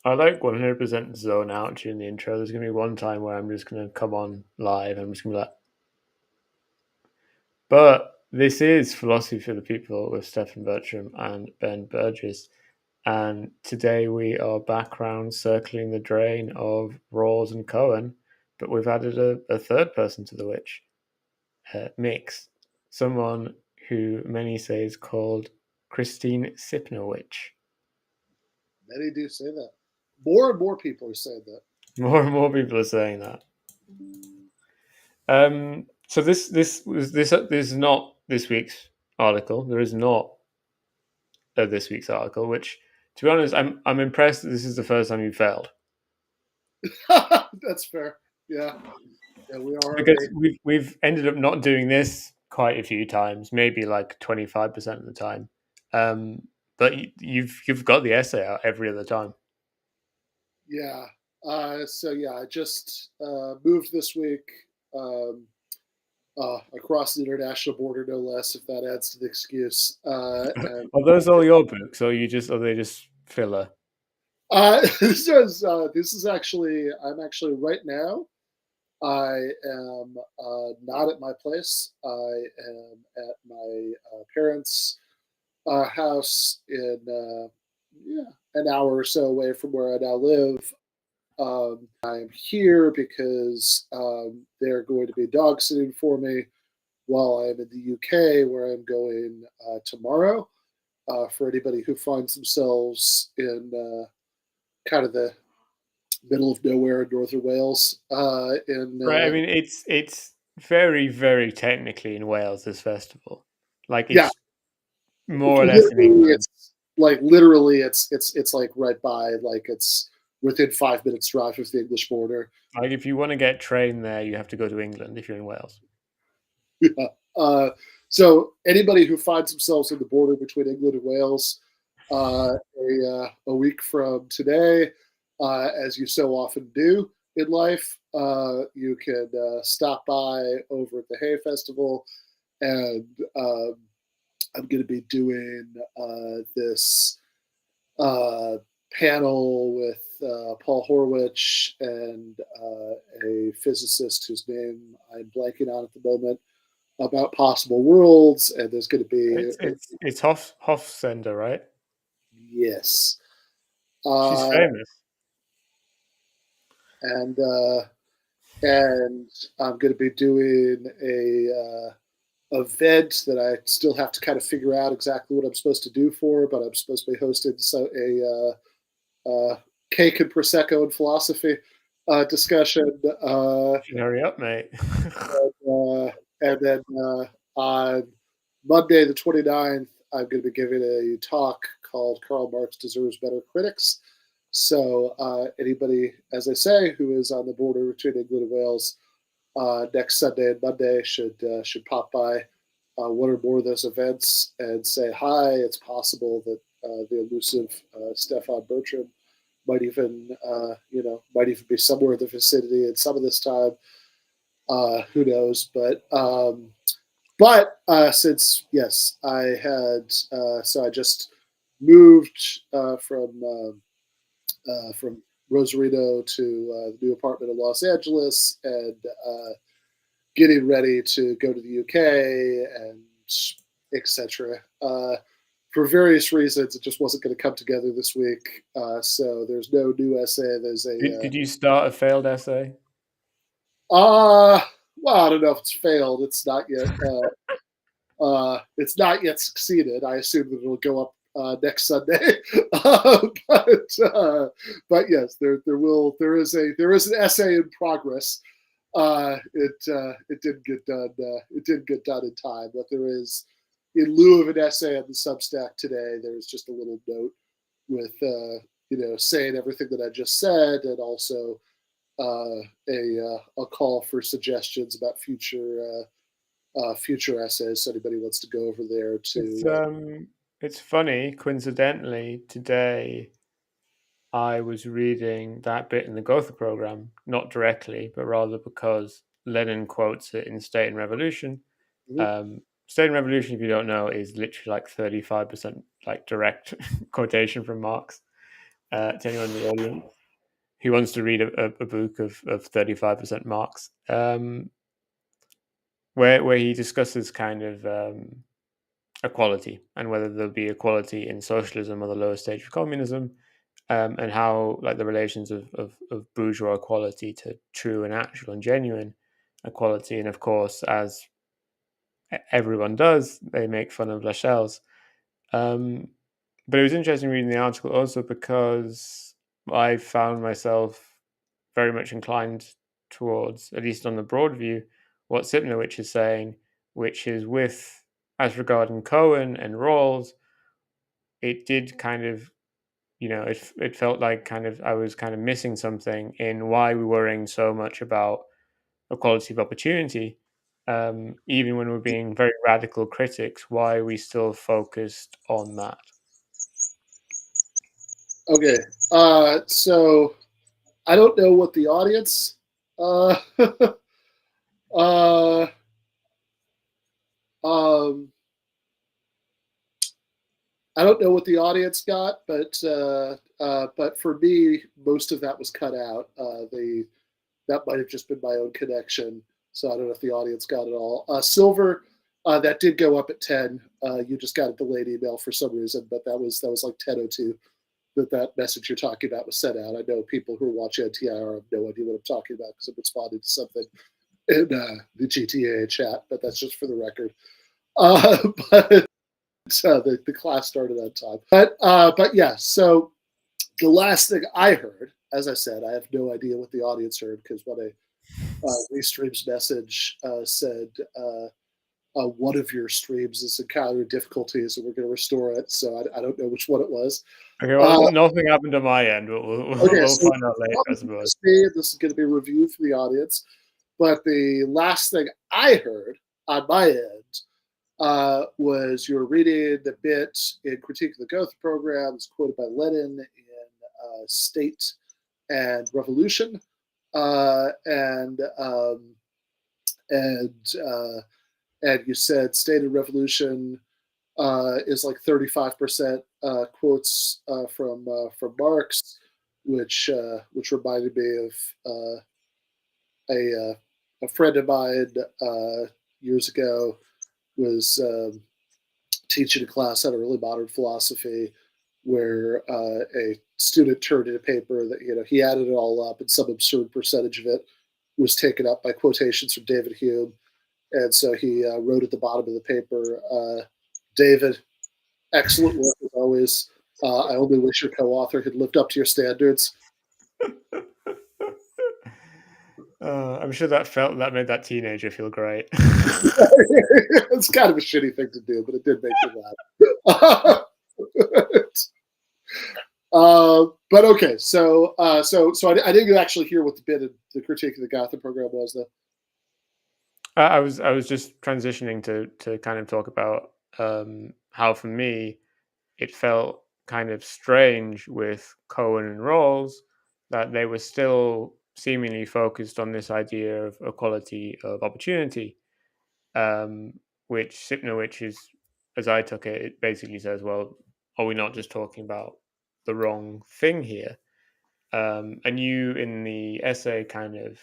I like 100% zone out during the intro. There's going to be one time where I'm just going to come on live and I'm just going to be like, but this is Philosophy for the People with Stefan Bertram and Ben Burgess. And today we are background circling the drain of Rawls and Cohen, but we've added a third person to the witch mix. Someone who many say is called Christine Sipnowicz. Many do say that. More and more people are saying that. More and more people are saying that. So this is not this week's article. There is not this week's article. Which, to be honest, I'm impressed that this is the first time you failed. That's fair. Yeah, yeah, we are. Because we've ended up not doing this quite a few times, maybe like 25% of the time. But you've got the essay out every other time. Yeah. So yeah, I just moved this week across the international border, no less. If that adds to the excuse. And Are those all your books, or are they just filler? this is actually I'm actually right now. I am not at my place. I am at my parents' house in yeah, an hour or so away from where I now live. I'm here because they're going to be dog sitting for me while I'm in the UK, where I'm going tomorrow. For anybody who finds themselves in kind of the middle of nowhere in northern Wales, Right. I mean, it's very, very technically in Wales, this festival. Like yeah, it's more or less in England. it's like right by, like it's within 5 minutes drive of the English border. Like if you want to get train there, you have to go to England if you're in Wales. Yeah. So anybody who finds themselves in the border between England and Wales a week from today, as you so often do in life, you can stop by over at the Hay Festival, and I'm going to be doing this uh, panel with Paul Horwich and a physicist whose name I'm blanking on at the moment, about possible worlds. And there's going to be It's Hofsender, right? yes, She's uh, famous. and and I'm going to be doing a event that I still have to kind of figure out exactly what I'm supposed to do for, but I'm supposed to be hosting cake and prosecco and philosophy discussion. Hurry up, mate. And then on Monday, the 29th, I'm going to be giving a talk called Karl Marx Deserves Better Critics. So anybody, as I say, who is on the border between England and Wales, next Sunday and Monday should pop by one or more of those events and say hi. It's possible that the elusive Stefan Bertram might even might even be somewhere in the vicinity at some of this time. Who knows? But since yes, I had so I just moved from Rosarito to the new apartment in Los Angeles, and getting ready to go to the UK and etc. For various reasons, it just wasn't going to come together this week. So there's no new essay. There's Did you start a failed essay? well, I don't know if it's failed. It's not yet succeeded. I assume that it'll go up next Sunday. But yes, there is an essay in progress. It didn't get done. It didn't get done in time, but there is, in lieu of an essay on the Substack today, there's just a little note with saying everything that I just said, and also a call for suggestions about future essays. So anybody wants to go over there It's to it's funny. Coincidentally, today I was reading that bit in the Gotha program, not directly, but rather because Lenin quotes it in State and Revolution. mhm. State and Revolution, if you don't know, is literally like 35% like direct quotation from Marx. to anyone in the audience who wants to read a book of 35% Marx, where he discusses kind of equality and whether there'll be equality in socialism or the lower stage of communism, and how like the relations of bourgeois equality to true and actual and genuine equality. And of course, as everyone does, they make fun of Lascelles. But it was interesting reading the article also because I found myself very much inclined towards, at least on the broad view, what Sipnowich is saying, which is with, as regarding Cohen and Rawls, it did kind of, it felt like kind of I was kind of missing something in why we worrying so much about equality of opportunity, even when we're being very radical critics, why are we still focused on that? Okay, so I don't know what the audience uh, uh, um, I don't know what the audience got, but for me, most of that was cut out. That might have just been my own connection, so I don't know if the audience got it all. Silver, that did go up at 10. You just got a delayed email for some reason, but that was like 10:02 that message you're talking about was sent out. I know people who are watching NTIR have no idea what I'm talking about because I'm responding to something in the GTA chat, but that's just for the record. But the class started on time. But yeah, so the last thing I heard, as I said, I have no idea what the audience heard because when a Restream's message said one of your streams is encountering difficulties and we're going to restore it. So I don't know which one it was. Okay, well, nothing happened on my end, but we'll So find out later, I suppose. this is going to be reviewed for the audience. But the last thing I heard on my end was you were reading the bit in Critique of the Gotha program, it's quoted by Lenin in State and Revolution, and you said State and Revolution is like 35% quotes from Marx, which reminded me of a friend of mine years ago was teaching a class on early modern philosophy, where a student turned in a paper that he added it all up, and some absurd percentage of it was taken up by quotations from David Hume, and so he wrote at the bottom of the paper, David, excellent work as always. I only wish your co-author had lived up to your standards. I'm sure that made that teenager feel great. It's kind of a shitty thing to do, but it did make me laugh. But okay, so I didn't actually hear what the bit of the Critique of the Gotha program was, though. I was just transitioning to kind of talk about how for me it felt kind of strange with Cohen and Rawls that they were still seemingly focused on this idea of equality of opportunity, which Sipnowich is, as I took it, it basically says, well, are we not just talking about the wrong thing here? And you in the essay kind of,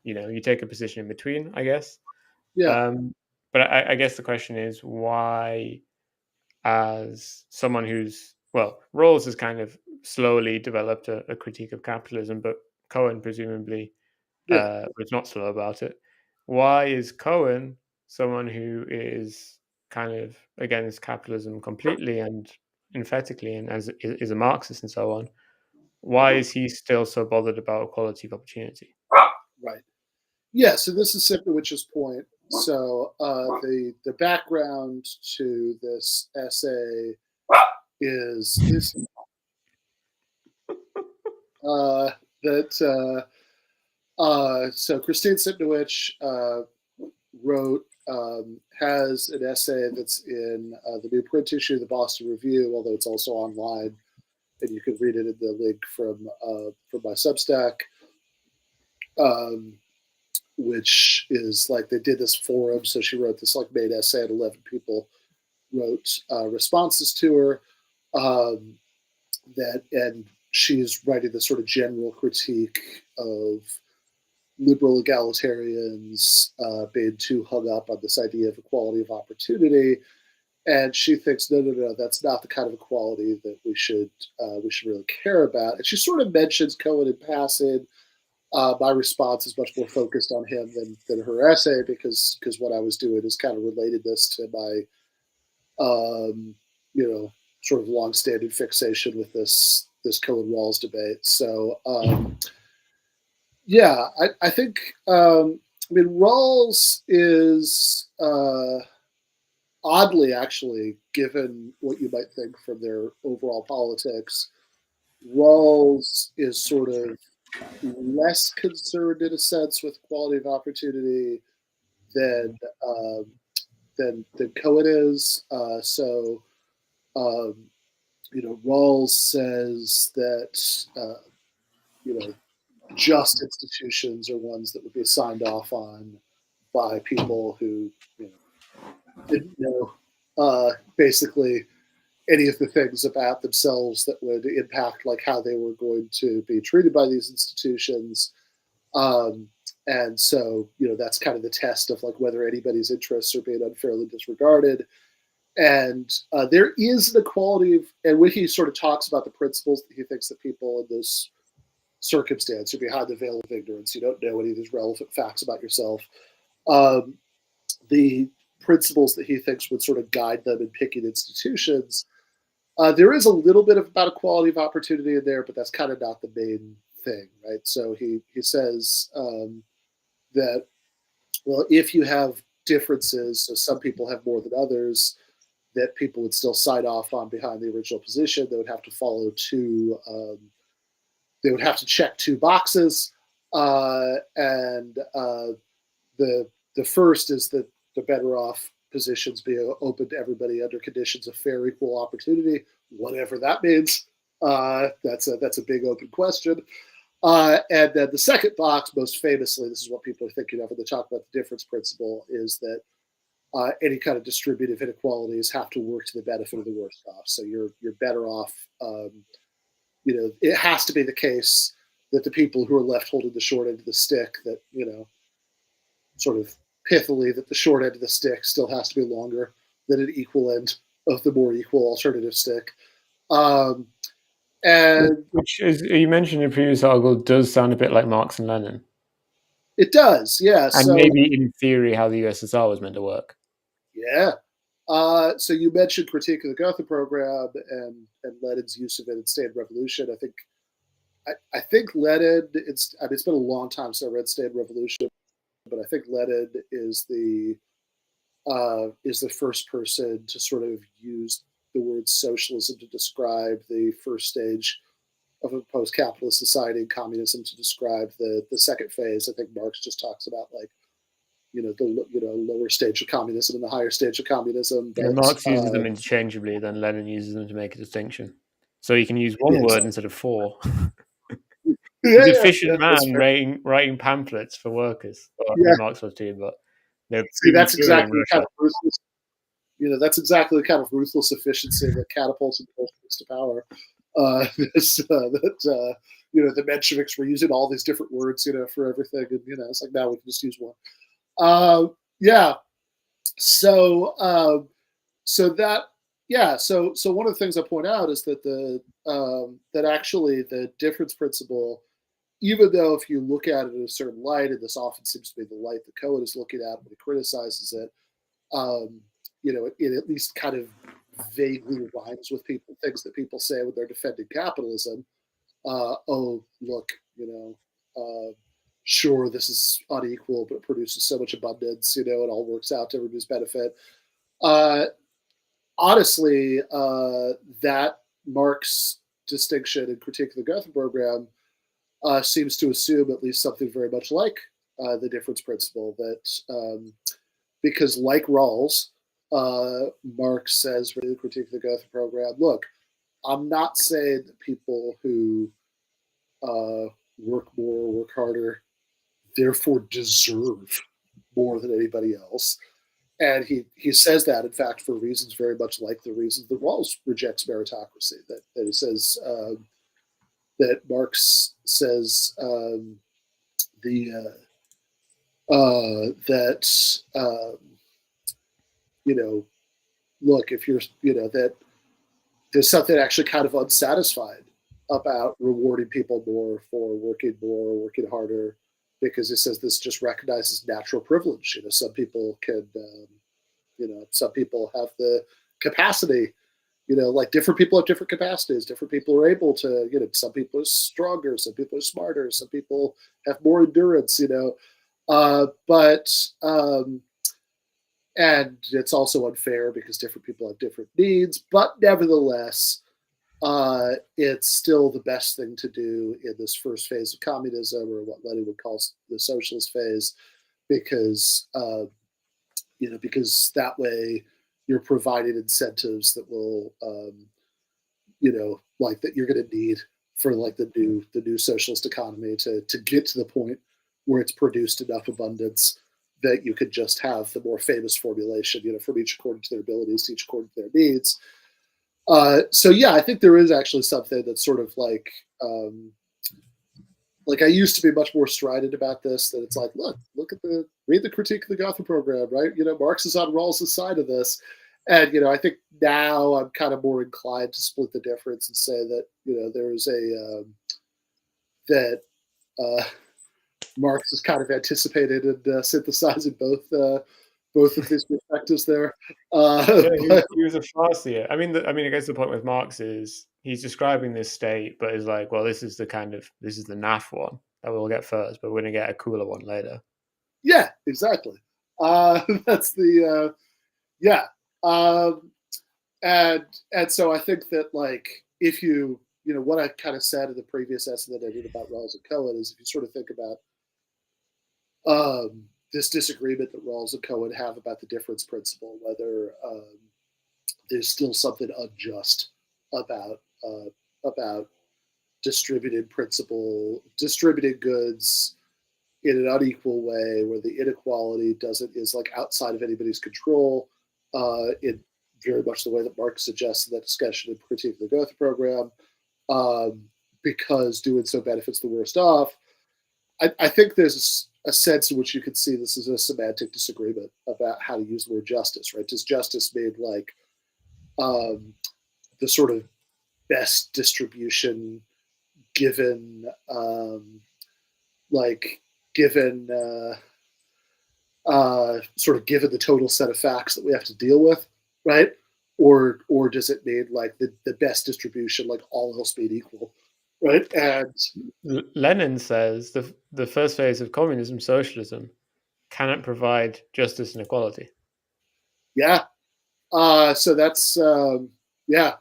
you take a position in between, I guess. Yeah. But I guess the question is why, as someone who's, well, Rawls has kind of slowly developed a critique of capitalism, but Cohen presumably was not slow about it. Why is Cohen someone who is kind of against capitalism completely and emphatically, and as is a Marxist and so on? Why is he still so bothered about equality of opportunity? Right. Yeah. So this is Sipnowich's point. So the background to this essay is that so Christine Sipnowich wrote has an essay that's in the new print issue of the Boston Review, although it's also online, and you can read it in the link from my Substack, which is like they did this forum. So she wrote this like main essay, and 11 people wrote responses to her. And she's writing this sort of general critique of liberal egalitarians being too hung up on this idea of equality of opportunity, and she thinks no, that's not the kind of equality that we should really care about. And she sort of mentions Cohen in passing. My response is much more focused on him than her essay, because what I was doing is kind of related this to my sort of long-standing fixation with this Cohen Rawls debate. So I think Rawls is oddly, actually, given what you might think from their overall politics, Rawls is sort of less concerned, in a sense, with equality of opportunity than Cohen is. Rawls says that just institutions are ones that would be signed off on by people who didn't know basically any of the things about themselves that would impact like how they were going to be treated by these institutions. And so, that's kind of the test of like whether anybody's interests are being unfairly disregarded. And there is an equality of, and when he sort of talks about the principles that he thinks that people in this circumstance are behind the veil of ignorance, you don't know any of these relevant facts about yourself. The principles that he thinks would sort of guide them in picking institutions. There is a little bit about equality of opportunity in there, but that's kind of not the main thing, right? So he says that, well, if you have differences, so some people have more than others, that people would still sign off on behind the original position. They would have to follow they would have to check two boxes. And the first is that the better off positions be open to everybody under conditions of fair, equal opportunity, whatever that means. That's a big open question. And then the second box, most famously, this is what people are thinking of when they talk about the difference principle, is that any kind of distributive inequalities have to work to the benefit of the worst off. So you're better off. It has to be the case that the people who are left holding the short end of the stick, that sort of pithily, that the short end of the stick still has to be longer than an equal end of the more equal alternative stick. And which is, you mentioned in a previous article, does sound a bit like Marx and Lenin. It does, yeah. And maybe in theory how the USSR was meant to work. Yeah. So you mentioned Critique of the Gotha program and Lenin's use of it in Stand Revolution. I think Lenin, it's been a long time since I read Stand Revolution, but I think Lenin is the first person to sort of use the word socialism to describe the first stage of a post-capitalist society, and communism to describe the second phase. I think Marx just talks about like the lower stage of communism and the higher stage of communism. But, Marx uses them interchangeably, then Lenin uses them to make a distinction. So you can use one word instead of four. He's an efficient man writing pamphlets for workers. Well, Marx was too, but that's exactly the kind of ruthless. That's exactly the kind of ruthless efficiency that catapults the Bolsheviks to power. The Mensheviks were using all these different words, for everything, and it's like now we can just use one. So one of the things I point out is that that actually the difference principle, even though if you look at it in a certain light, and this often seems to be the light that Cohen is looking at when he criticizes it, it at least kind of vaguely rhymes with things that people say when they're defending capitalism. Sure, this is unequal, but it produces so much abundance, it all works out to everybody's benefit. Honestly, that Marx distinction in Critique of the Gotha program seems to assume at least something very much like the difference principle, that because like Rawls, Marx says for the Critique of the Gotha program, look, I'm not saying that people who work more, work harder, therefore deserve more than anybody else. And he says that, in fact, for reasons very much like the reasons that Rawls rejects meritocracy. That he says, that Marx says that look, if you're that there's something actually kind of unsatisfied about rewarding people more for working more, working harder, because it says this just recognizes natural privilege. Some people can, some people have the capacity. Like different people have different capacities. Different people are able to, some people are stronger, some people are smarter, some people have more endurance. And it's also unfair because different people have different needs. But nevertheless, it's still the best thing to do in this first phase of communism, or what Lenin would call the socialist phase, because because that way you're providing incentives that will, like that you're going to need for like the new socialist economy to get to the point where it's produced enough abundance that you could just have the more famous formulation, from each according to their abilities, each according to their needs. So yeah, I think there is actually something that's sort of like I used to be much more strident about this. That it's like, look at read the critique of the Gotha program, right? Marx is on Rawls' side of this, and I think now I'm kind of more inclined to split the difference and say that there's that Marx has kind of anticipated and synthesizing both of these perspectives there. He was a farcier. I mean, I guess the point with Marx is he's describing this state, but is like, well, this is the naff one that we'll get first, but we're going to get a cooler one later. Yeah, exactly. That's the yeah, and so I think that like if what I kind of said in the previous essay that I did about Rawls and Cohen is if you sort of think about this disagreement that Rawls and Cohen have about the difference principle, whether there's still something unjust about distributed goods in an unequal way, where the inequality is like outside of anybody's control, in very much the way that Marx suggests in that discussion in Critique of the Gotha program, because doing so benefits the worst off. I think there's a sense in which you could see this as a semantic disagreement about how to use the word justice, right? Does justice mean like the sort of best distribution given sort of given the total set of facts that we have to deal with, right? Or does it mean like the best distribution, like all else being equal, right? And Lenin says the first phase of communism, socialism, cannot provide justice and equality. Yeah. So that's yeah.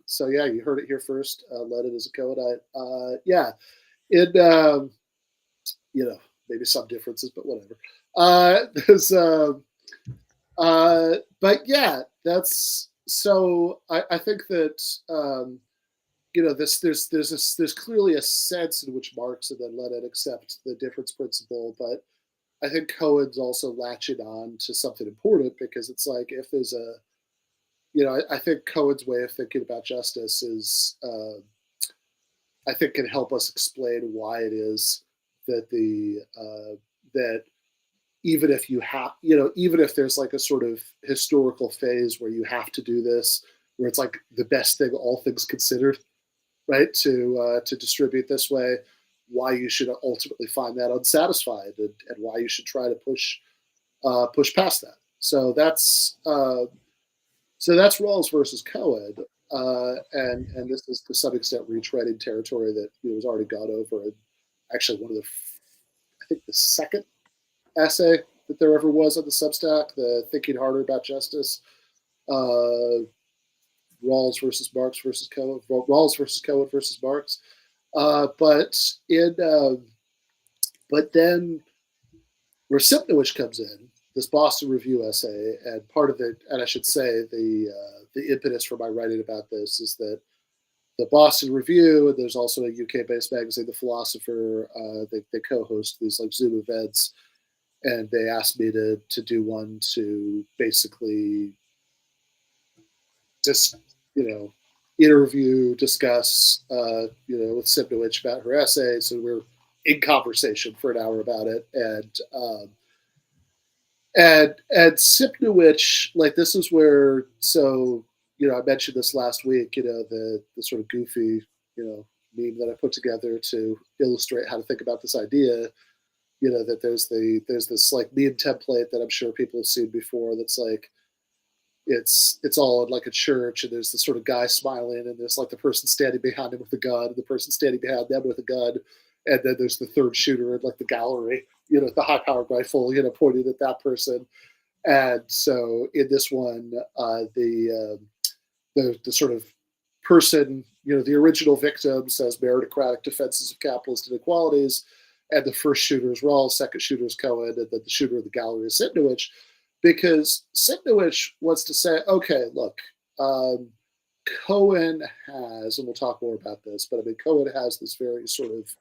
So yeah, you heard it here first. Lenin is a Cohenite. Yeah. It maybe some differences, but whatever. But yeah, that's so. I think that there's clearly a sense in which Marx and then Lenin accept the difference principle, but I think Cohen's also latching on to something important, because it's like if there's I think Cohen's way of thinking about justice is, I think, can help us explain why it is that that even if you have, even if there's like a sort of historical phase where you have to do this, where it's like the best thing, all things considered, right, to distribute this way, why you should ultimately find that unsatisfied, and why you should try to push past that. So that's Rawls versus Cohen, and this is to some extent retreading territory that was already gone over. And actually, one of I think the second essay that there ever was on the Substack, the Thinking Harder About Justice, Rawls versus Marx versus Cohen, Rawls versus Cohen versus Marx. But then where Sipnowich comes in, this Boston Review essay, and part of it, and I should say the impetus for my writing about this is that the Boston Review, and there's also a UK-based magazine, The Philosopher, they co-host these like Zoom events, and they asked me to do one to basically just interview, discuss, with Simnowich about her essay. So we're in conversation for an hour about it, and Simnowich, like, this is where, so I mentioned this last week, the sort of goofy meme that I put together to illustrate how to think about this idea. That there's this like meme template that I'm sure people have seen before. That's like, it's all in like a church, and there's this sort of guy smiling, and there's like the person standing behind him with a gun, and the person standing behind them with a gun, and then there's the third shooter in like the gallery, the high-powered rifle, pointing at that person. And so in this one, the sort of person, the original victim says meritocratic defenses of capitalist inequalities, and the first shooter is Rawls, second shooter is Cohen, and then the shooter of the gallery is Simnowich, because Simnowich wants to say, okay, look, Cohen has, and we'll talk more about this, but I mean, Cohen has this very sort of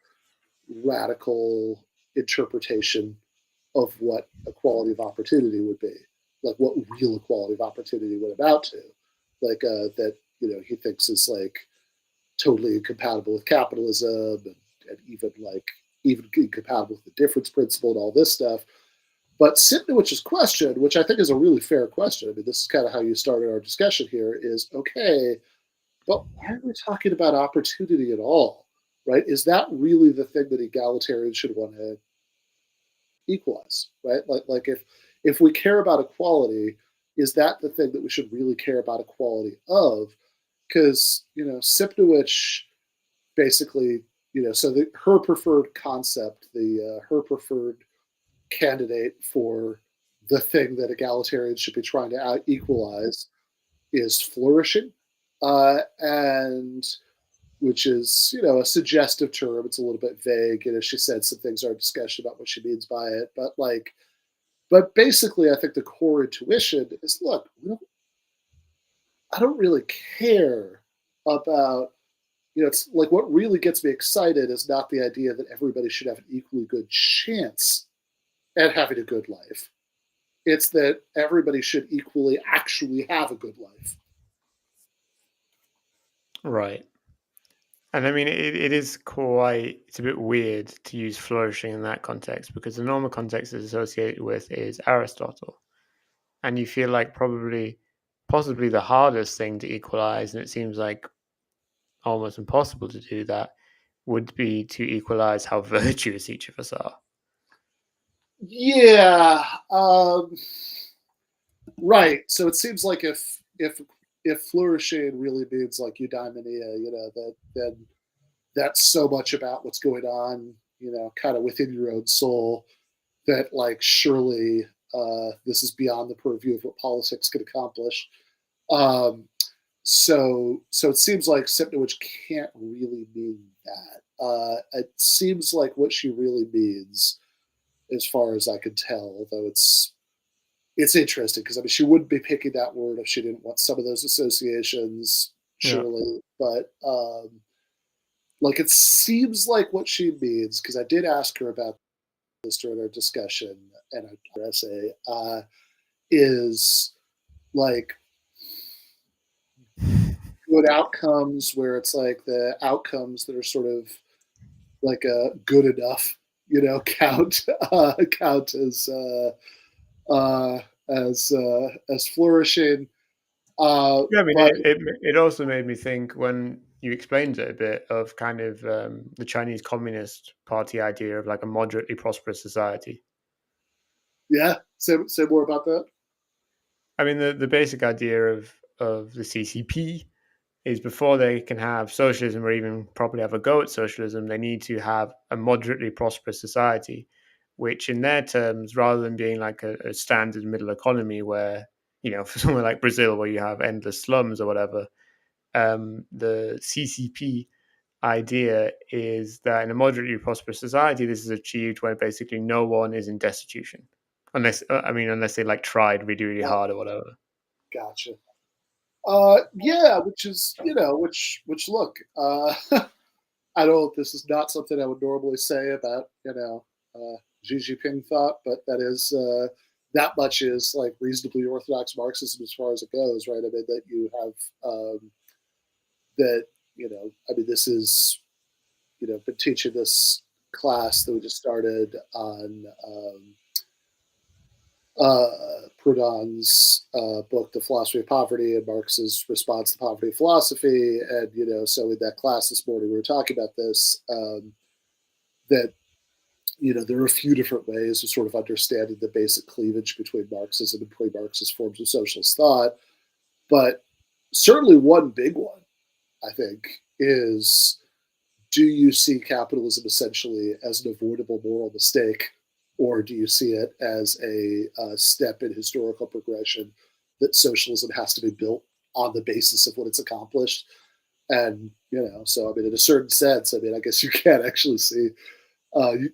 radical interpretation of what equality of opportunity would be, like what real equality of opportunity would amount to, like that he thinks is like totally incompatible with capitalism, and even incompatible with the difference principle and all this stuff. But Simnowich's question, which I think is a really fair question, I mean, this is kind of how you started our discussion here, is, okay, but why are we talking about opportunity at all, right? Is that really the thing that egalitarians should want to equalize, right? Like if we care about equality, is that the thing that we should really care about equality of? Because Simnowich basically, so her preferred concept, her preferred candidate for the thing that egalitarians should be trying to equalize is flourishing, and which is a suggestive term. It's a little bit vague. She said some things in our discussion about what she means by it, but basically, I think the core intuition is, look, I don't really care about, it's like, what really gets me excited is not the idea that everybody should have an equally good chance at having a good life. It's that everybody should equally actually have a good life. Right. And I mean, it's a bit weird to use flourishing in that context, because the normal context it's associated with is Aristotle. And you feel like possibly the hardest thing to equalize, and it seems like almost impossible to do that, would be to equalize how virtuous each of us are. Yeah, right. So it seems like if flourishing really means like eudaimonia, then that's so much about what's going on, kind of within your own soul, that like surely this is beyond the purview of what politics can accomplish. So it seems like Simnowich can't really mean that. It seems like what she really means, as far as I can tell, although it's interesting, because I mean, she wouldn't be picking that word if she didn't want some of those associations, surely. Yeah. But like, it seems like what she means, because I did ask her about this during our discussion and our essay, is like good outcomes, where it's like the outcomes that are sort of like good enough, count as flourishing. Yeah, I mean, But it also made me think, when you explained it a bit, of kind of the Chinese Communist Party idea of like a moderately prosperous society. yeah, say more about that. I mean, the basic idea of the CCP is, before they can have socialism or even probably have a go at socialism, they need to have a moderately prosperous society, which in their terms, rather than being like a standard middle economy where, for somewhere like Brazil where you have endless slums or whatever, the CCP idea is that in a moderately prosperous society, this is achieved when basically no one is in destitution, unless they like tried really, really hard or whatever. Gotcha. Yeah, which is, which look, I don't. This is not something I would normally say about Xi Jinping thought, but that much is like reasonably orthodox Marxism as far as it goes, right? I mean, that you have that, I mean, this is, been teaching this class that we just started on Proudhon's book, The Philosophy of Poverty, and Marx's response to poverty philosophy. And, so in that class this morning, we were talking about this, that, there are a few different ways of sort of understanding the basic cleavage between Marxism and pre-Marxist forms of socialist thought. But certainly one big one, I think, is, do you see capitalism essentially as an avoidable moral mistake, or do you see it as a step in historical progression that socialism has to be built on the basis of what it's accomplished? And, so, I mean, in a certain sense, I mean, I guess you can't actually see,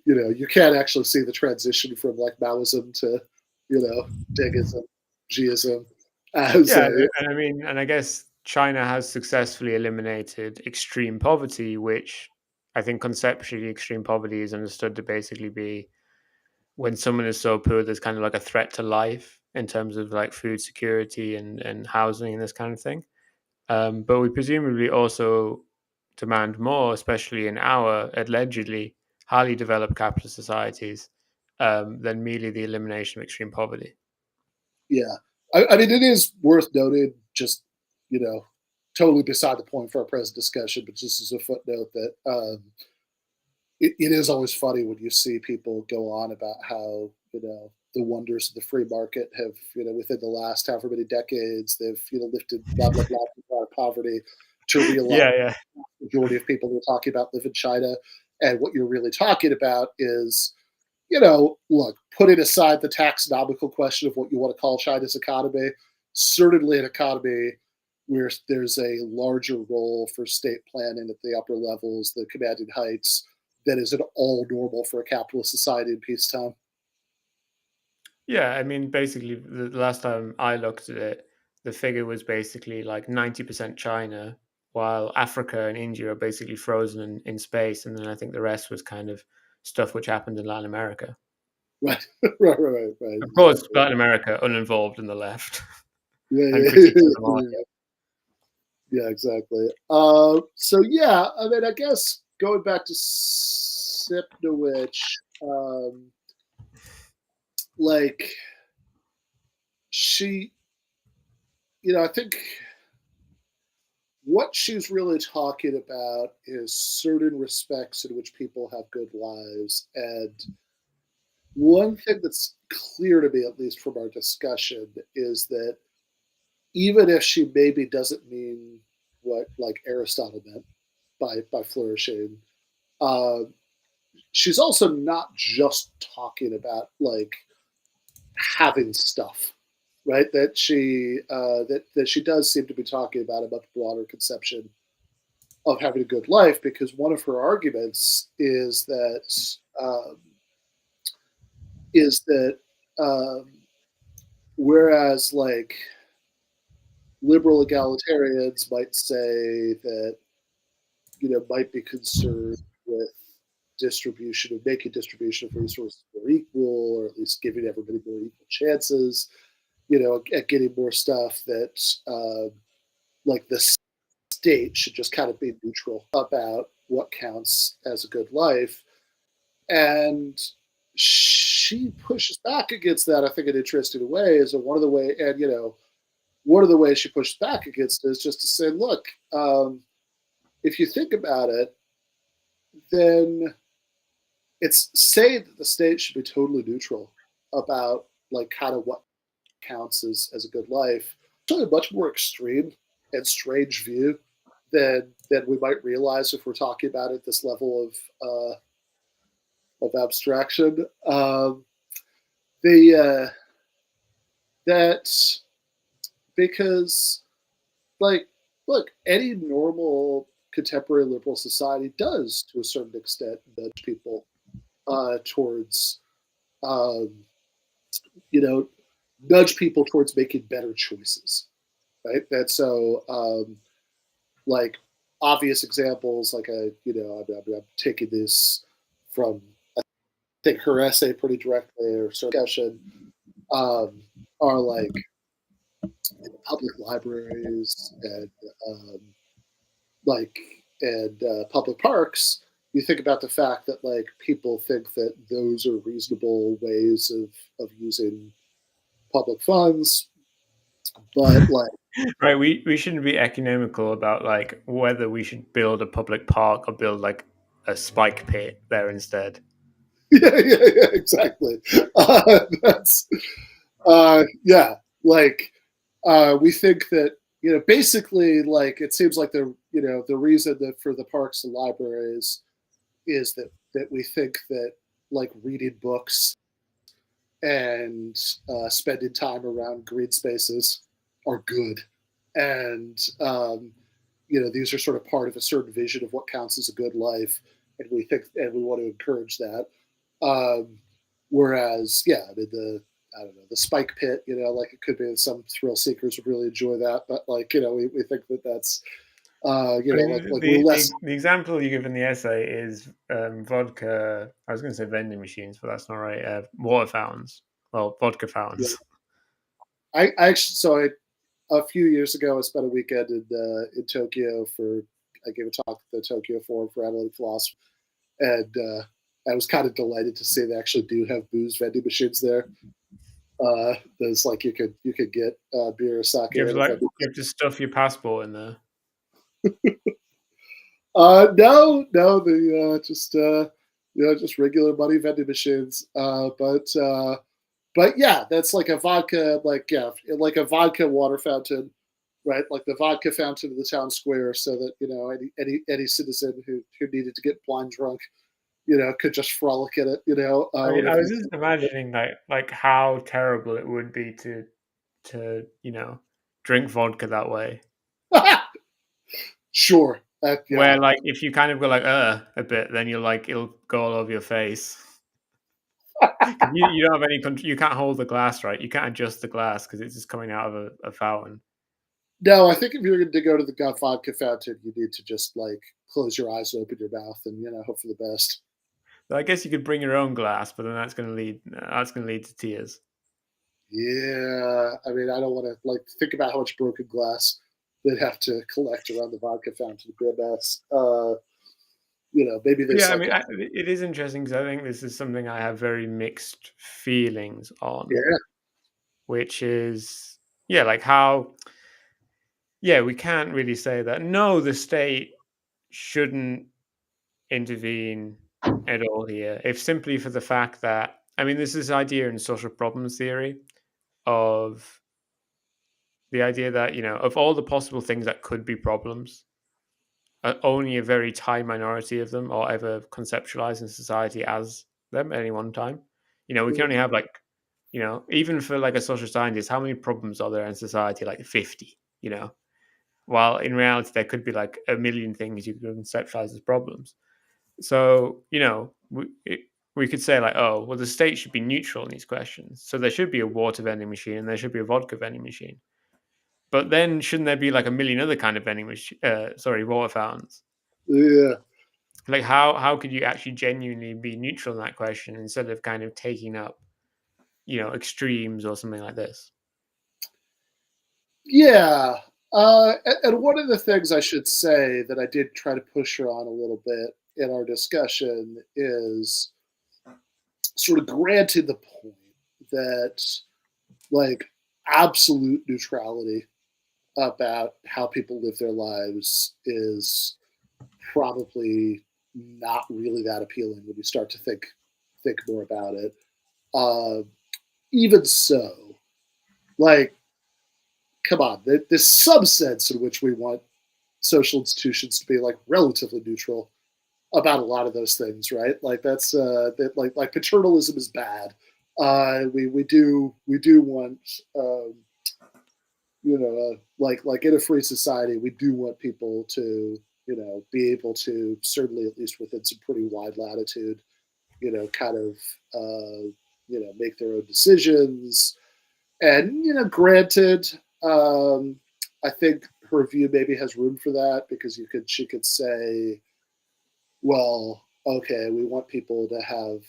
you can't actually see the transition from like Maoism to, Degism, Xiism as Yeah, a, and I mean, and I guess China has successfully eliminated extreme poverty, which I think conceptually extreme poverty is understood to basically be when someone is so poor there's kind of like a threat to life in terms of like food security and housing and this kind of thing. But we presumably also demand more, especially in our allegedly highly developed capitalist societies, than merely the elimination of extreme poverty. yeah. I mean, it is worth noting, just, totally beside the point for our present discussion, but just as a footnote, that it is always funny when you see people go on about how, the wonders of the free market have, within the last however many decades, they've, lifted blah, blah, blah, people out of poverty, to realize Yeah, yeah. the majority of people who are talking about live in China. And what you're really talking about is, look, putting aside the taxonomical question of what you want to call China's economy, certainly an economy where there's a larger role for state planning at the upper levels, the commanding heights, that is at all normal for a capitalist society in peacetime. Yeah, I mean, basically, the last time I looked at it, the figure was basically like 90% China, while Africa and India are basically frozen in space. And then I think the rest was kind of stuff which happened in Latin America. Right, right, Of course, exactly. Latin America uninvolved in the left Yeah, and yeah, critique of the market. yeah, yeah, exactly. So yeah, I mean, I guess going back to Sipnowich, um, like she, I think what she's really talking about is certain respects in which people have good lives. And one thing that's clear to me, at least from our discussion, is that even if she maybe doesn't mean what like Aristotle meant by flourishing, uh, she's also not just talking about like having stuff, right? That she does seem to be talking about a much broader conception of having a good life, because one of her arguments um, is that um, whereas like liberal egalitarians might say that, might be concerned with distribution of making distribution of resources more equal, or at least giving everybody more equal chances, at getting more stuff, that like the state should just kind of be neutral about what counts as a good life. And she pushes back against that, I think, in interesting ways. And one of the ways she pushes back against it is just to say, look, if you think about it, then it's saying that the state should be totally neutral about like kind of what counts as a good life. It's really a much more extreme and strange view than we might realize if we're talking about it at this level of abstraction. The That, because like, look, any normal contemporary liberal society does to a certain extent nudge people towards um, you know nudge people towards making better choices, right? That so like obvious examples, like I'm taking this from, I think, her essay pretty directly, or discussion, um, are like public libraries and um, like and public parks, you think about the fact that like people think that those are reasonable ways of using public funds, but like Right, we shouldn't be economical about like whether we should build a public park or build like a spike pit there instead. yeah, exactly. That's yeah, like we think that basically like it seems like the reason that for the parks and libraries is that we think that like reading books and spending time around green spaces are good, and these are sort of part of a certain vision of what counts as a good life, and we want to encourage that. Um, Whereas, yeah, I mean I don't know, the spike pit, like it could be some thrill seekers would really enjoy that, but like we think that that's I mean, like we're less. the example you give in the essay is vodka. I was going to say vending machines, but that's not right. Water fountains. Well, vodka Yeah, fountains. I actually a few years ago I spent a weekend in Tokyo for I gave a talk at the Tokyo Forum for Analytic Philosophy, and I was kind of delighted to see they actually do have booze vending machines there. There's like you could get beer or sake You have at to a like vending. you have to stuff your passport in there. No, the just regular money vending machines. But yeah, that's like a vodka, like a vodka water fountain, right? Like the vodka fountain in the town square, so that any citizen who needed to get blind drunk, could just frolic in it, I mean, I whenever was just imagining like how terrible it would be to drink vodka that way. they. Sure, yeah, Where like if you kind of go like a bit, then you're like it'll go all over your face. 'Cause you don't have any you can't hold the glass right. You can't adjust the glass because it's just coming out of a fountain. no, I think if you're going to go to the gut vodka fountain, you need to just like close your eyes and open your mouth, and hope for the best. So I guess you could bring your own glass, but then that's gonna lead to tears. Yeah, I mean, I don't want to like think about how much broken glass they'd have to collect around the vodka fountain to be a mess. Maybe But there's yeah, I like mean, it is interesting because I think this is something I have very mixed feelings on, yeah, which is yeah, like how yeah, we can't really say that no, the state shouldn't intervene at all here, if simply for the fact that I mean, there's this idea in social problems theory of the idea that, of all the possible things that could be problems, only a very tiny minority of them are ever conceptualized in society as them at any one time. We can mhm, only have like, even for like a social scientist, how many problems are there in society? Like 50, while in reality, there could be like a million things you could conceptualize as problems. So, we could say like, oh, well, the state should be neutral in these questions. So there should be a water vending machine and there should be a vodka vending machine. But then shouldn't there be like a million other kind of vending machine? Sorry, water fountains. yeah, Like how could you actually genuinely be neutral in that question instead of kind of taking up, extremes or something like this? yeah. And one of the things I should say that I did try to push her on a little bit in our discussion is sort of granted the point that like absolute neutrality about how people live their lives is probably not really that appealing when you start to think more about it. Uh, Even so, like, come on, there's some sense in which we want social institutions to be like relatively neutral about a lot of those things, right? Like that's like paternalism is bad. We do want like in a free society, we do want people to be able to certainly at least within some pretty wide latitude, kind of make their own decisions. And granted, I think her view maybe has room for that because she could say, well, okay, we want people to have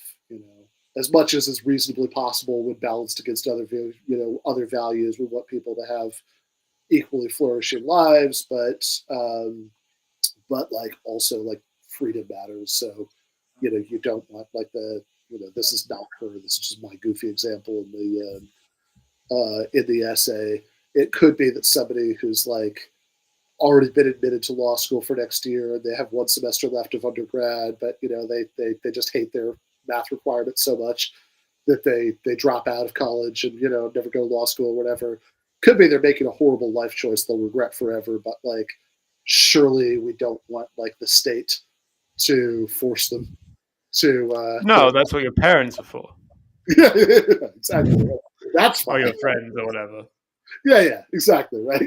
as much as is reasonably possible when balanced against other values. We want people to have equally flourishing lives, but but like also like freedom matters. So, you know, you don't want like this is not her. This is just my goofy example in the essay. It could be that somebody who's like already been admitted to law school for next year and they have one semester left of undergrad, but you know they just hate their math requirements so much that they drop out of college and never go to law school or whatever. Could be they're making a horrible life choice they'll regret forever, but like surely we don't want like the state to force them No, that's what your parents are for. yeah, exactly. That's Or fine. your friends or whatever. Yeah, exactly, right.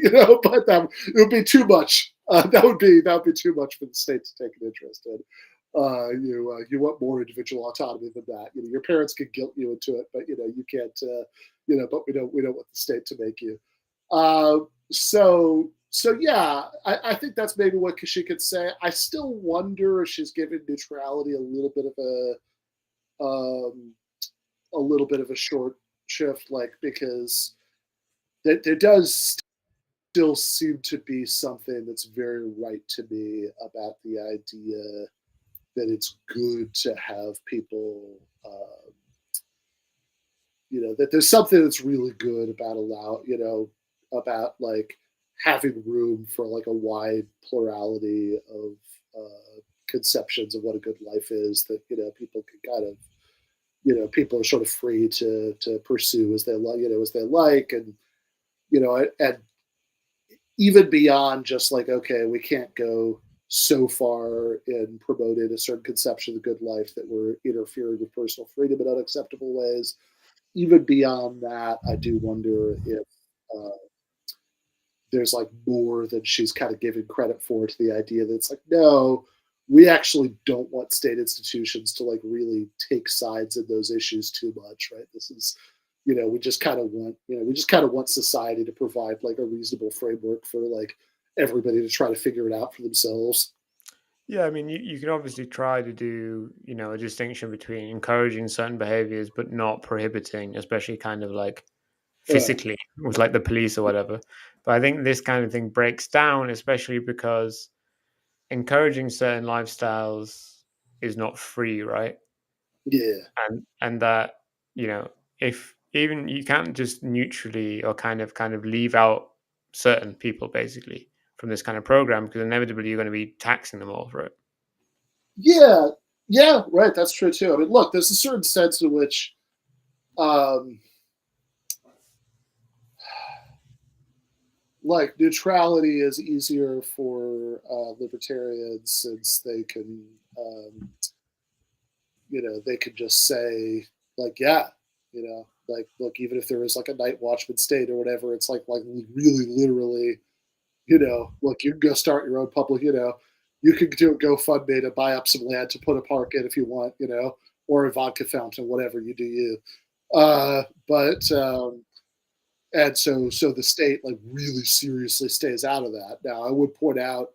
But it would be too much. That would be too much for the state to take an interest in. You want more individual autonomy than that. Your parents can guilt you into it, but you can't. But we don't want the state to make you. So yeah, I think that's maybe what she could say. I still wonder if she's given neutrality a little bit of a short shift, like because there does still seem to be something that's very right to me about the idea that it's good to have people, that there's something that's really good about about like having room for like a wide plurality of conceptions of what a good life is that, people can kind of, people are sort of free to pursue as they like, as they like. And, and even beyond just like, okay, we can't go so far in promoting a certain conception of the good life that we're interfering with personal freedom in unacceptable ways. Even beyond that, I do wonder if there's like more than she's kind of giving credit for to the idea that it's like, no, we actually don't want state institutions to like really take sides in those issues too much, right? This is, we just kind of want society to provide like a reasonable framework for like everybody to try to figure it out for themselves. Yeah, I mean, you can obviously try to do, a distinction between encouraging certain behaviors but not prohibiting, especially kind of like Right. physically with like the police or whatever. But I think this kind of thing breaks down, especially because encouraging certain lifestyles is not free, right? Yeah. And that, you know, if even you can't just neutrally or kind of leave out certain people basically from this kind of program because inevitably you're going to be taxing them all for it. Yeah. Yeah. Right. That's true too. I mean, look, there's a certain sense in which, um, like neutrality is easier for libertarians since they can, um, they could just say like, yeah, like look, even if there is like a night watchman state or whatever, it's like really literally, look, you can go start your own public, you can do a GoFundMe to buy up some land to put a park in if you want, or a vodka fountain, whatever you do, you. But and so the state like really seriously stays out of that. Now, I would point out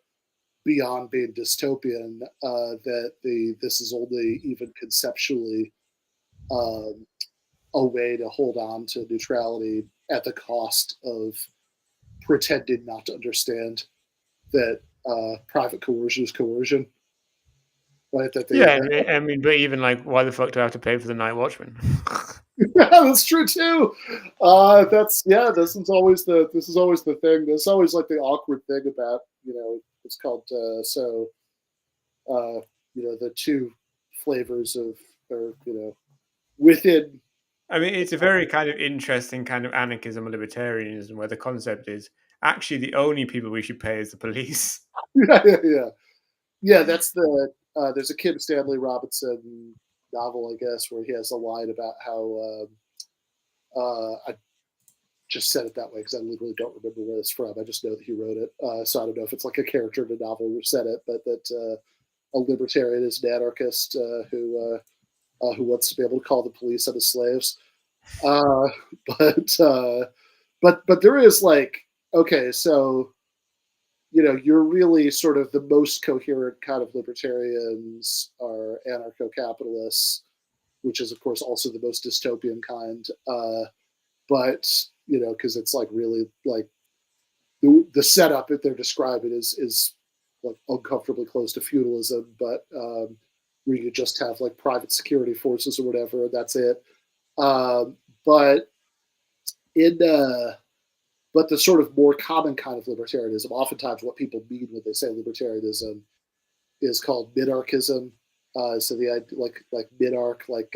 beyond being dystopian that this is only even conceptually um, a way to hold on to neutrality at the cost of pretending not to understand that private coercion is coercion, right? That they Yeah, I mean, but even like, why the fuck do I have to pay for the night watchman? yeah, that's true too. That's yeah. This is always the thing. There's always like the awkward thing about it's called uh, the two flavors of or within. I mean, it's a very kind of interesting kind of anarchism or libertarianism where the concept is actually the only people we should pay is the police. Yeah. That's there's a Kim Stanley Robinson novel, I guess, where he has a line about how I just said it that way because I literally don't remember where it's from. I just know that he wrote it, so I don't know if it's like a character in a novel who said it, but that a libertarian is an anarchist who wants to be able to call the police on his slaves. Uh, but but there is like, okay, so you're really sort of the most coherent kind of libertarians are anarcho-capitalists, which is of course also the most dystopian kind. But because it's like really like the setup that they're describing is like uncomfortably close to feudalism, but where you just have like private security forces or whatever, and that's it. But in but the sort of more common kind of libertarianism, oftentimes what people mean when they say libertarianism is called minarchism. So the idea, like minarch, like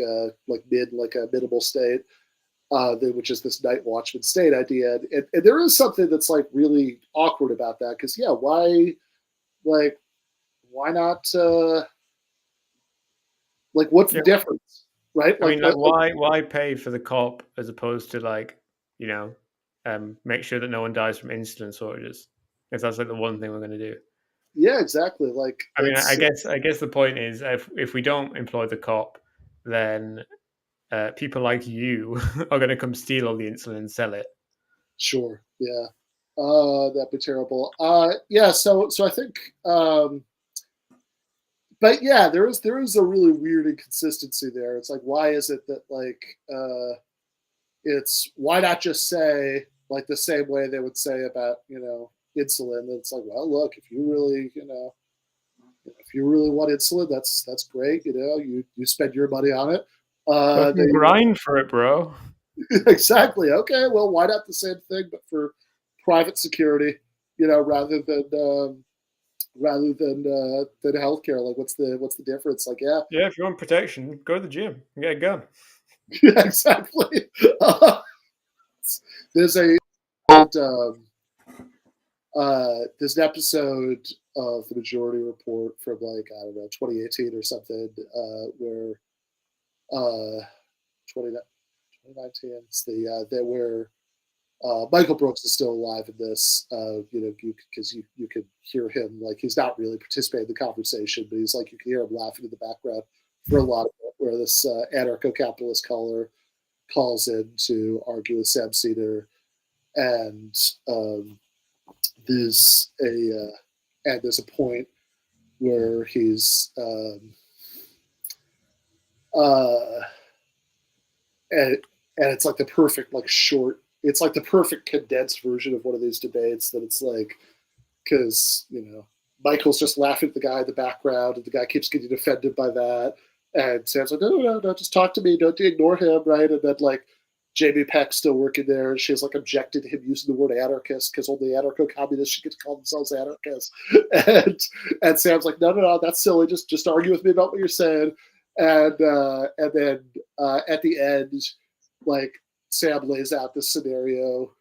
mid, like a minimal state, which is this night watchman state idea. And there is something that's like really awkward about that because yeah, why not? Like, what's the difference, right? I mean, like, why pay for the cop as opposed to like, you know, make sure that no one dies from insulin shortages? If that's like the one thing we're going to do. Yeah, exactly. Like, I mean, I guess the point is if we don't employ the cop, then people like you are going to come steal all the insulin and sell it. Sure. Yeah. That'd be terrible. Yeah. So I think, but yeah, there is a really weird inconsistency there. It's like, why is it that like, it's why not just say like the same way they would say about insulin? It's like, well, look, if you really if you really want insulin, that's great. You spend your money on it. Fucking grind for it, bro. Exactly. Okay. Well, why not the same thing, but for private security? Rather than healthcare. Like, what's the difference? Like, yeah, Yeah, if you want protection, go to the gym and get a gun. yeah, exactly. There's a there's an episode of the Majority Report from like I don't know 2018 or something where 2019 it's the where Michael Brooks is still alive in this, because you could hear him, like, he's not really participating in the conversation, but he's like, you can hear him laughing in the background for a lot of it, where this anarcho-capitalist caller calls in to argue with Sam Cedar, and there's a point where he's and it's like the perfect like short. It's like the perfect condensed version of one of these debates that it's like, because Michael's just laughing at the guy in the background, and the guy keeps getting offended by that, and Sam's like, no, just talk to me, don't ignore him, right? And then like Jamie Peck's still working there, and she's like objected to him using the word anarchist because only anarcho-communists should get to call themselves anarchists, and Sam's like, no, that's silly, just argue with me about what you're saying, and then at the end, like, Sam lays out this scenario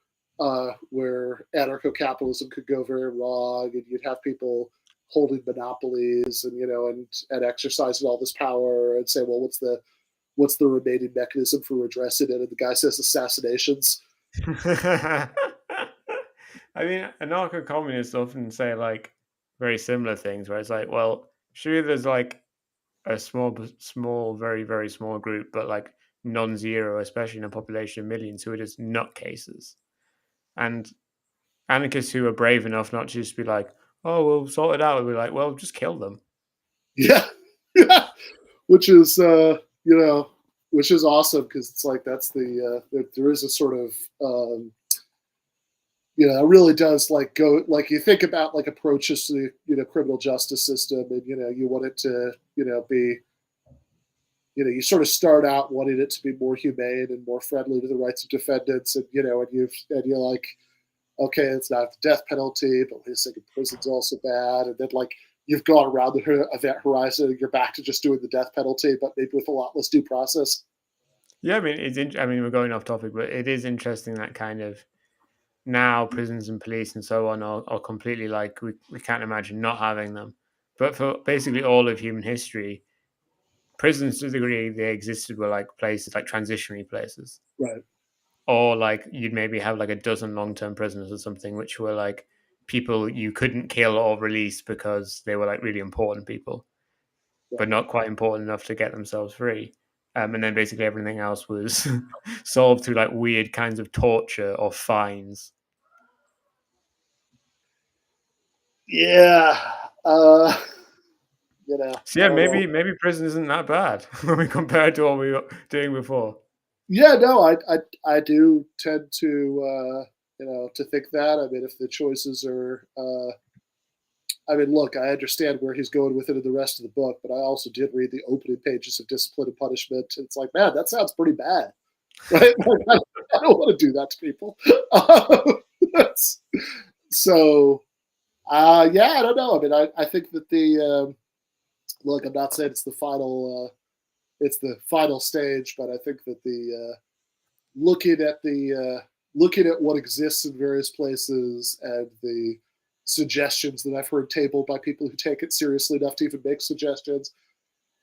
where anarcho-capitalism could go very wrong, and you'd have people holding monopolies, and exercising all this power, and say, well, what's the remaining mechanism for redressing it? And the guy says assassinations. I mean, anarcho-communists often say like very similar things, where it's like, well, sure, there's like a small, very, very small group, but like non-zero, especially in a population of millions, who are just nutcases. And anarchists who are brave enough not to just be like, oh, we'll sort it out, we'll be like, well, just kill them. Yeah. Which is which is awesome, because it's like that's there is a sort of it really does like go, like, you think about like approaches to the criminal justice system, and you want it to be, you sort of start out wanting it to be more humane and more friendly to the rights of defendants, and you're like, okay, it's not the death penalty, but wait a second, prison's also bad, and then like you've gone around the event horizon and you're back to just doing the death penalty, but maybe with a lot less due process. Yeah, I mean, we're going off topic, but it is interesting that kind of now prisons and police and so on are completely like, we can't imagine not having them. But for basically all of human history, prisons, to the degree they existed, were like places, like transitionary places. Right. Or like you'd maybe have like a dozen long-term prisoners or something, which were like people you couldn't kill or release because they were like really important people, but not quite important enough to get themselves free. And then basically everything else was solved through like weird kinds of torture or fines. Yeah. So yeah, maybe prison isn't that bad when we compare it to what we were doing before. Yeah, no, I do tend to to think that. I mean, if the choices are I mean, look, I understand where he's going with it in the rest of the book, but I also did read the opening pages of Discipline and Punishment. And it's like, man, that sounds pretty bad, right? Like, I don't want to do that to people. So, yeah, I don't know. I mean, I think that look, I'm not saying it's the final stage, but I think that looking at looking at what exists in various places and the suggestions that I've heard tabled by people who take it seriously enough to even make suggestions,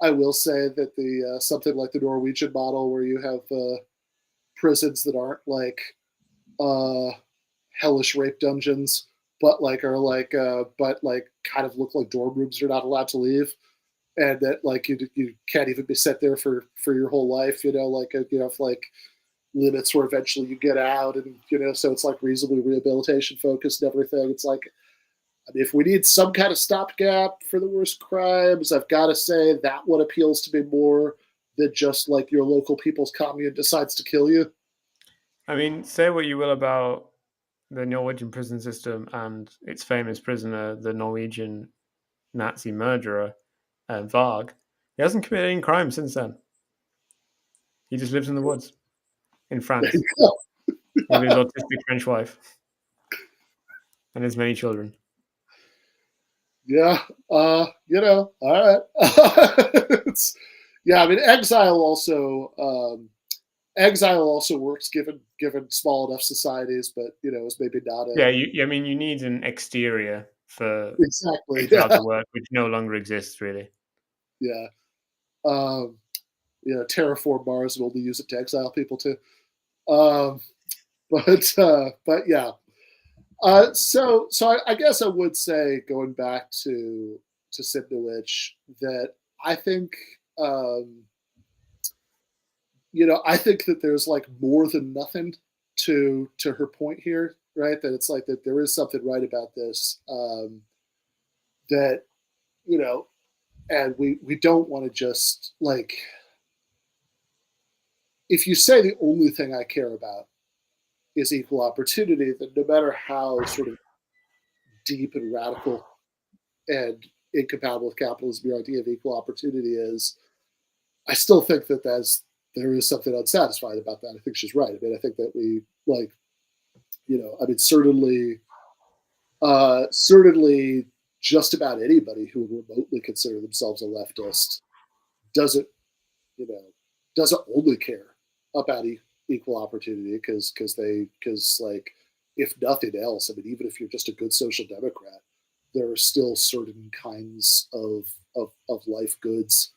I will say that the something like the Norwegian model, where you have prisons that aren't like hellish rape dungeons, but like are like but like kind of look like dorm rooms you're not allowed to leave, and that like you can't even be set there for your whole life. You know, like you know, if like limits where eventually you get out, and you know, so it's like reasonably rehabilitation focused and everything. It's like, I mean, if we need some kind of stopgap for the worst crimes, I've got to say that one appeals to me more than just like your local people's commune decides to kill you. I mean, say what you will about the Norwegian prison system and its famous prisoner, the Norwegian Nazi murderer, Varg. He hasn't committed any crime since then. He just lives in the woods in There you France go. with his autistic French wife and his many children. Yeah, you know, all right. Yeah, I mean, exile also works given small enough societies, but you know, it's maybe not a Yeah, I mean, you need an exterior for exactly. exile Yeah, to work, which no longer exists, really. yeah. Um, you know, terraform Mars and only use it to exile people too. Um, but yeah. So I guess I would say, going back to Simnowich, that I think um, you know, I think that there's like more than nothing to her point here, right? That it's like that there is something right about this, that you know, and we don't want to just like, if you say the only thing I care about is equal opportunity, then no matter how sort of deep and radical and incompatible with capitalism your idea of equal opportunity is, I still think that there is something unsatisfied about that. I think she's right. I mean, I think that we like, you know, I mean, certainly just about anybody who would remotely consider themselves a leftist doesn't, you know, doesn't only care about equal opportunity because like, if nothing else, I mean, even if you're just a good social democrat, there are still certain kinds of life goods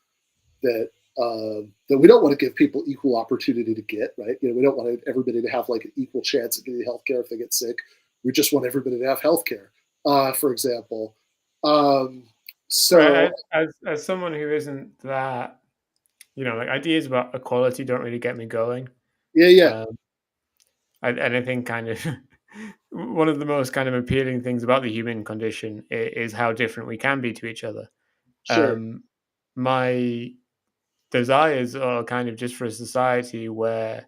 that that we don't want to give people equal opportunity to get, right? You know, we don't want everybody to have like an equal chance at getting healthcare if they get sick. We just want everybody to have healthcare, for example. Um, so Right, as someone who isn't that, like ideas about equality don't really get me going. yeah, yeah, Um, and I think kind of one of the most kind of appealing things about the human condition is how different we can be to each other. sure, Um, my desires are kind of just for a society where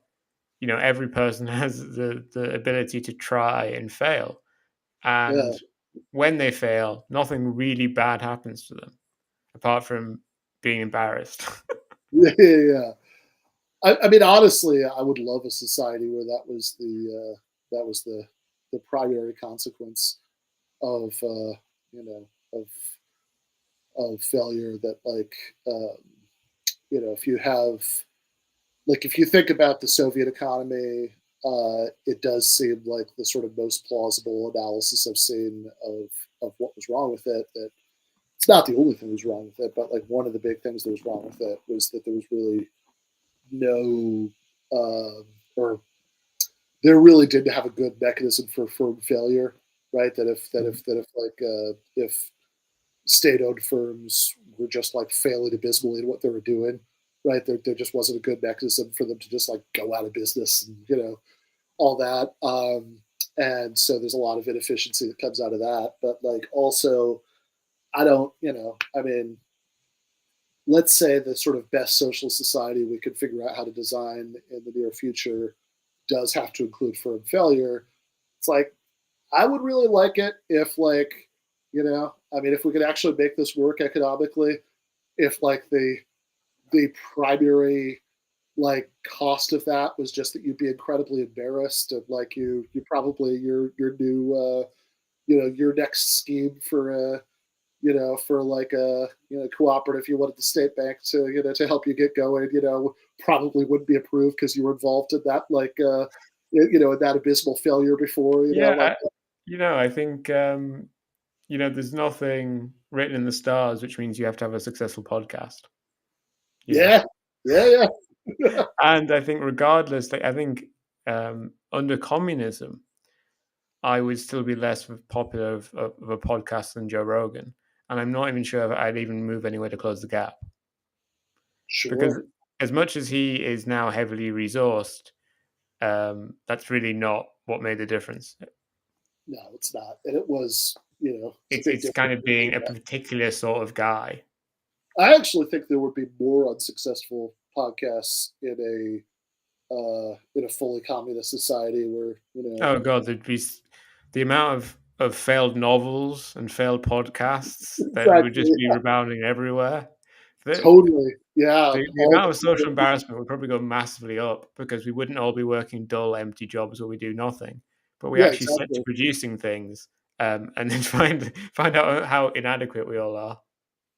every person has the ability to try and fail, yeah, and when they fail, nothing really bad happens to them apart from being embarrassed. yeah, yeah, yeah. I mean, honestly, I would love a society where that was the primary consequence of you know of failure. That like you know, if you have like, if you think about the Soviet economy, it does seem like the sort of most plausible analysis I've seen of what was wrong with it. That it's not the only thing that was wrong with it, but like one of the big things that was wrong with it was that there was really no, or there really didn't have a good mechanism for firm failure, right? That if like if state-owned firms were just like failing abysmally in what they were doing, right? There just wasn't a good mechanism for them to just like go out of business and you know all that. And so there's a lot of inefficiency that comes out of that. But like also, I don't, you know, I mean, let's say the sort of best social society we could figure out how to design in the near future does have to include firm failure. It's like, I would really like it if like You know, I mean, if we could actually make this work economically, if like the primary like cost of that was just that you'd be incredibly embarrassed and like you probably your new your next scheme for for like a cooperative you wanted the state bank to to help you get going, probably wouldn't be approved because you were involved in that like in that abysmal failure before, Yeah, like I think there's nothing written in the stars, which means you have to have a successful podcast. yeah, yeah, yeah. And I think regardless, like I think under communism, I would still be less popular of a podcast than Joe Rogan, and I'm not even sure if I'd even move anywhere to close the gap because Sure. as much as he is now heavily resourced, that's really not what made the difference. No, it's not, and it was it's a big It's kind difference of being between a that. particular sort of guy. I actually think there would be more unsuccessful podcasts in a fully communist society where Oh god, there'd be the amount of failed novels and failed podcasts that would exactly, just be rebounding everywhere. The, totally, yeah, the all amount the of social embarrassment would probably go massively up because we wouldn't all be working dull, empty jobs where we do nothing, but we yeah, actually set to exactly. producing things, and then find out how inadequate we all are.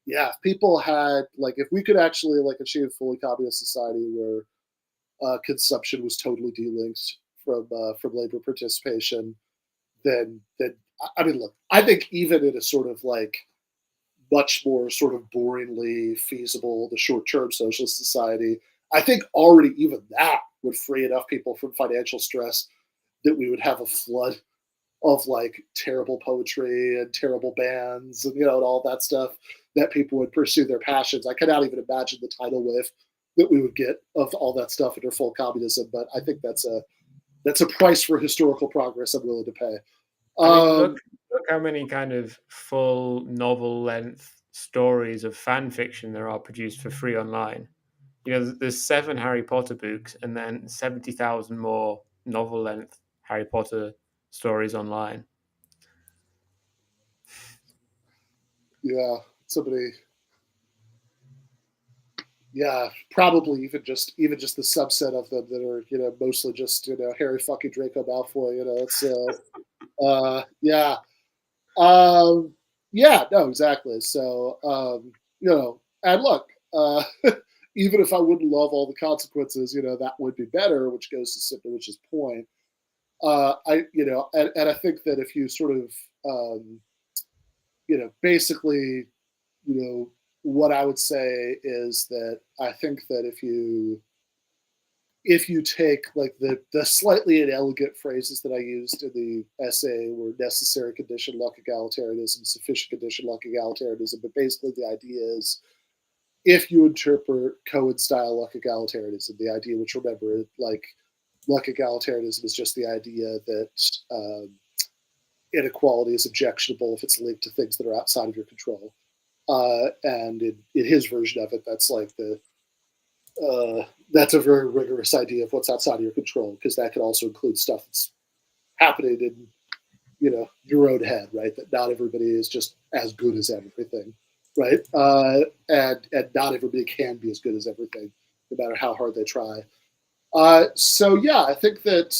Yeah, if people had like if we could actually like achieve a fully communist society where consumption was totally delinked from labor participation, then I mean, look, I think even in a sort of like much more sort of boringly feasible, the short term socialist society, I think already even that would free enough people from financial stress that we would have a flood of like terrible poetry and terrible bands and and all that stuff that people would pursue their passions. I cannot even imagine the tidal wave that we would get of all that stuff under full communism, but I think that's a price for historical progress I'm willing to pay. I mean, Um, look how many kind of full novel length stories of fan fiction there are produced for free online. There's 7 Harry Potter books and then 70,000 more novel length Harry Potter stories online. yeah, somebody yeah, probably even just the subset of them that are mostly just Harry fucking Draco Malfoy. It's yeah, um, yeah, no, exactly. So and look, even if I wouldn't love all the consequences, that would be better. Which goes to Which's point. I and I think that if you sort of basically what I would say is that I think that if you take like the slightly inelegant phrases that I used in the essay were necessary condition luck egalitarianism, sufficient condition luck egalitarianism, but basically the idea is if you interpret Cohen style luck egalitarianism, the idea which remember like luck egalitarianism is just the idea that inequality is objectionable if it's linked to things that are outside of your control. And in his version of it, that's like that's a very rigorous idea of what's outside of your control because that could also include stuff that's happening in your own head, right? That not everybody is just as good as everything, right? And not everybody can be as good as everything, no matter how hard they try. So yeah, I think that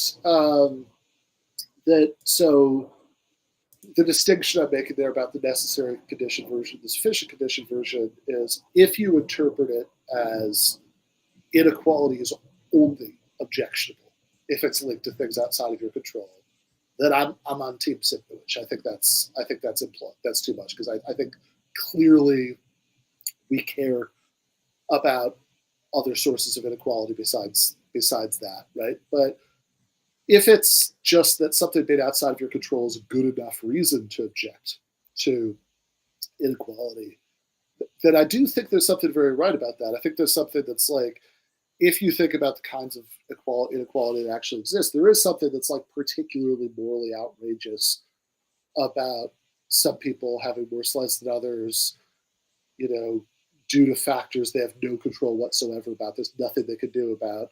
the distinction I'm making there about the necessary condition version, the sufficient condition version, is if you interpret it as inequality is only objectionable if it's linked to things outside of your control, then I'm on Team Sitowich. That's too much because I think clearly we care about other sources of inequality besides that, right? But if it's just that something made outside of your control is a good enough reason to object to inequality, then I do think there's something very right about that. I think there's something that's like, if you think about the kinds of inequality that actually exists, there is something that's like particularly morally outrageous about some people having more slice than others, due to factors they have no control whatsoever about. There's nothing they could do about.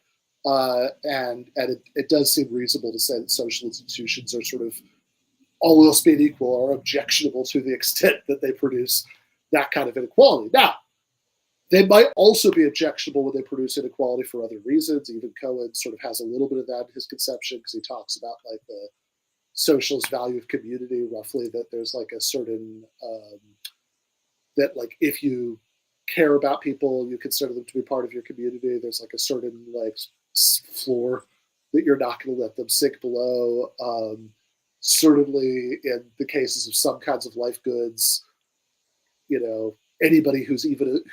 And it does seem reasonable to say that social institutions are sort of all else being equal, are objectionable to the extent that they produce that kind of inequality. Now, they might also be objectionable when they produce inequality for other reasons. Even Cohen sort of has a little bit of that in his conception, because he talks about like the socialist value of community, roughly, that there's like a certain that like if you care about people, you consider them to be part of your community, there's like a certain like floor that you're not going to let them sink below. Certainly in the cases of some kinds of life goods, you know, anybody who's even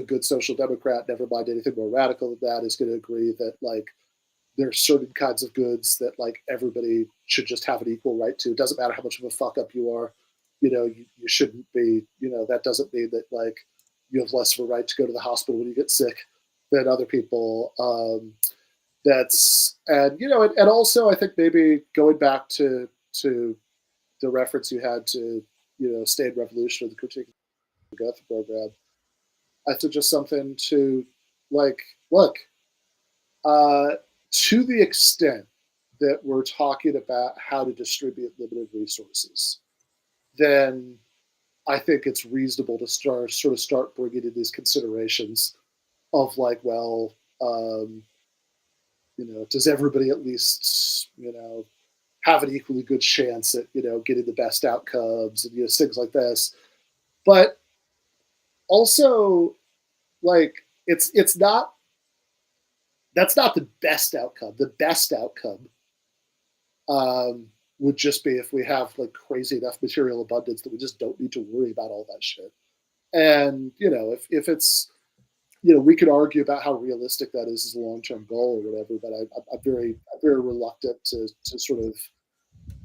a good social democrat, never mind anything more radical than that, is going to agree that like there are certain kinds of goods that like everybody should just have an equal right to. It doesn't matter how much of a fuck up you are, you know, you shouldn't be, you know, that doesn't mean that like you have less of a right to go to the hospital when you get sick than other people. And you know, and also I think maybe going back to the reference you had to, you know, State Revolution or the critique of the Gotha program, I think just something to like, look, to the extent that we're talking about how to distribute limited resources, then I think it's reasonable to start bringing in these considerations of like, well, you know, does everybody at least, you know, have an equally good chance at, you know, getting the best outcomes and, you know, things like this. But also, like, it's not, that's not the best outcome. The best outcome would just be if we have like crazy enough material abundance that we just don't need to worry about all that shit. And, you know, if it's, you know, we could argue about how realistic that is as a long-term goal or whatever, but I'm very reluctant to sort of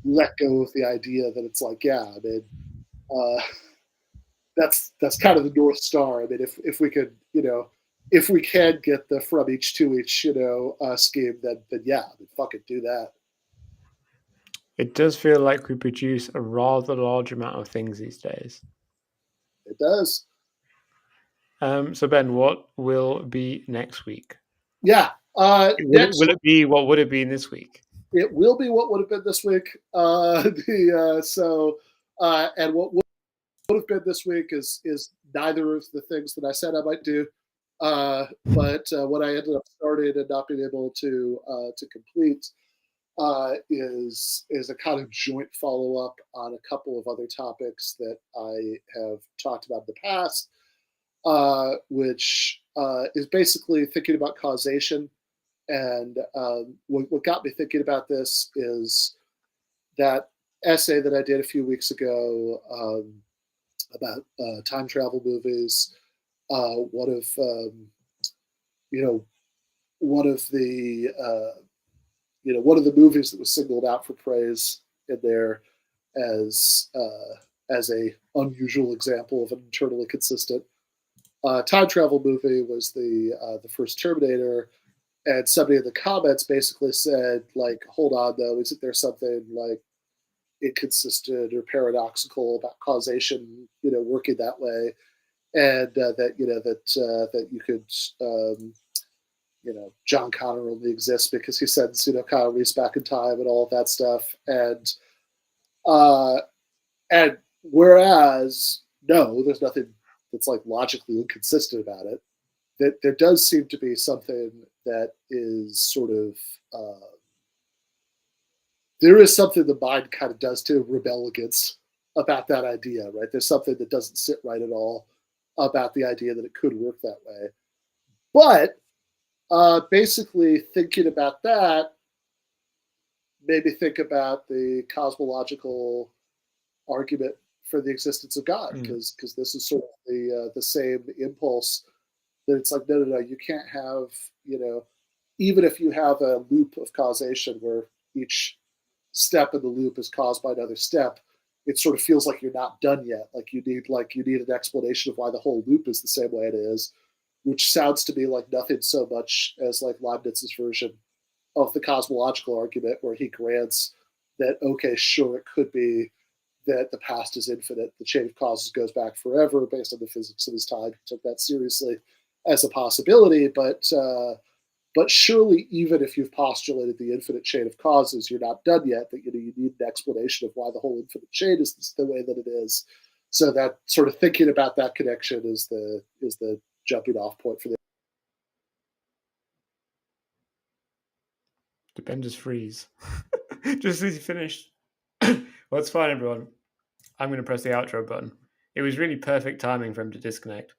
let go of the idea that it's like, yeah, I mean, that's kind of the North Star. I mean, if we could, you know, if we can get the from each to each, you know, scheme, then yeah, I mean, fucking do that. It does feel like we produce a rather large amount of things these days. It does. So Ben, what will be next week? Yeah. Will it be what would it be this week? It will be what would have been this week. And what would have been this week is neither of the things that I said I might do. But what I ended up starting and not being able to complete is a kind of joint follow up on a couple of other topics that I have talked about in the past, which is basically thinking about causation. And what got me thinking about this is that essay that I did a few weeks ago about time travel movies. One of one of the movies that was singled out for praise in there as a unusual example of an internally consistent time travel movie was the first Terminator. And somebody in the comments basically said, like, hold on, though, isn't there something like inconsistent or paradoxical about causation, you know, working that way? And that, you know, that you could, you know, John Connor only exists because he sends, you know, Kyle Reese back in time and all of that stuff. And whereas, no, there's nothing that's like logically inconsistent about it. That there does seem to be something that is sort of there is something the mind kind of does to rebel against about that idea, right? There's something that doesn't sit right at all about the idea that it could work that way. But basically thinking about that made me think about the cosmological argument for the existence of God, because this is sort of the same impulse that it's like, no, you can't have, you know, even if you have a loop of causation where each step in the loop is caused by another step, it sort of feels like you're not done yet. Like you need an explanation of why the whole loop is the same way it is, which sounds to me like nothing so much as like Leibniz's version of the cosmological argument, where he grants that, okay, sure, it could be that the past is infinite, the chain of causes goes back forever based on the physics of his time. He took that seriously as a possibility, but But surely, even if you've postulated the infinite chain of causes, you're not done yet. That you need an explanation of why the whole infinite chain is the way that it is. So that sort of thinking about that connection is the jumping off point for the. Did Ben just freeze? Just as he finished. Well, it's fine, everyone. I'm going to press the outro button. It was really perfect timing for him to disconnect.